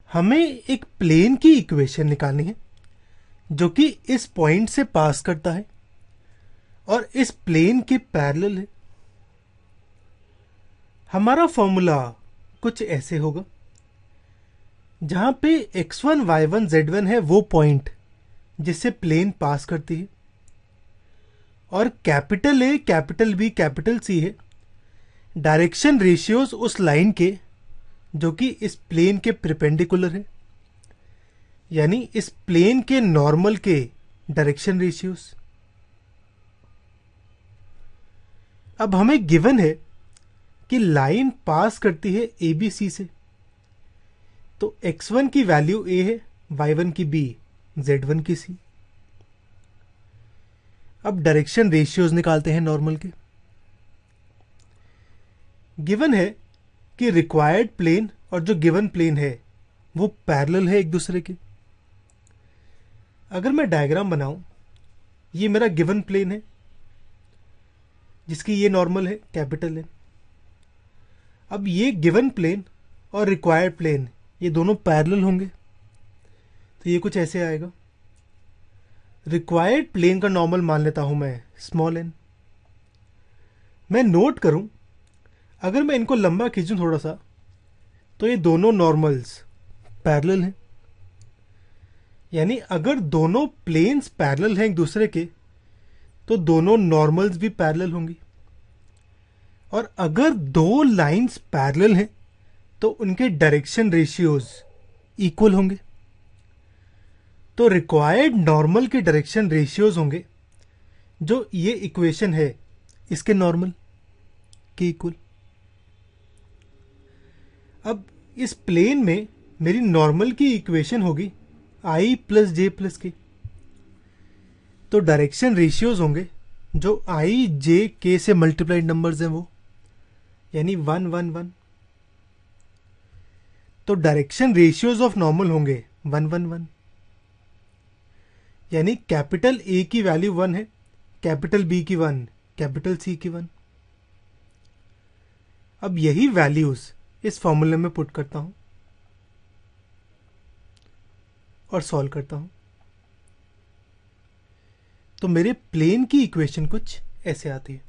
हमें एक प्लेन की इक्वेशन निकालनी है जो कि इस पॉइंट से पास करता है और इस प्लेन के पैरेलल है। हमारा फॉर्मूला कुछ ऐसे होगा, जहां पे x1 y1 z1 है वो पॉइंट जिससे प्लेन पास करती है, और capital A capital B capital C है डायरेक्शन रेशियोज उस लाइन के जो कि इस प्लेन के परपेंडिकुलर है, यानी इस प्लेन के नॉर्मल के डायरेक्शन रेशियोज। अब हमें गिवन है कि लाइन पास करती है ए बी सी से, तो x1 की वैल्यू a है, y1 की b, z1 की c। अब डायरेक्शन रेशियोज निकालते हैं नॉर्मल के। गिवन है कि रिक्वायर्ड प्लेन और जो गिवन प्लेन है वो पैरेलल है एक दूसरे के। अगर मैं डायग्राम बनाऊं, ये मेरा गिवन प्लेन है जिसकी ये नॉर्मल है कैपिटल है। अब ये गिवन प्लेन और रिक्वायर्ड प्लेन ये दोनों पैरेलल होंगे, तो ये कुछ ऐसे आएगा। रिक्वायर्ड प्लेन का नॉर्मल मान लेता हूं मैं स्मॉल एन। मैं नोट करूं, अगर मैं इनको लंबा खींचूं थोड़ा सा, तो ये दोनों नॉर्मल्स पैरेलल हैं। यानी अगर दोनों प्लेन्स पैरेलल हैं एक दूसरे के, तो दोनों नॉर्मल्स भी पैरेलल होंगी। और अगर दो लाइंस पैरेलल हैं तो उनके डायरेक्शन रेशियोज इक्वल होंगे। तो रिक्वायर्ड नॉर्मल के डायरेक्शन रेशियोज होंगे जो ये इक्वेशन है इसके नॉर्मल के इक्वल। अब इस प्लेन में मेरी नॉर्मल की इक्वेशन होगी i प्लस जे प्लस के, तो डायरेक्शन रेशियोज होंगे जो i j k से मल्टीप्लाइड नंबर्स हैं वो, यानी 1 1 1। तो डायरेक्शन रेशियोज ऑफ नॉर्मल होंगे 1 1 1, यानी कैपिटल ए की वैल्यू 1 है, कैपिटल बी की 1, कैपिटल सी की 1। अब यही वैल्यूज इस फॉर्मूले में पुट करता हूं और सॉल्व करता हूं, तो मेरे प्लेन की इक्वेशन कुछ ऐसे आती है।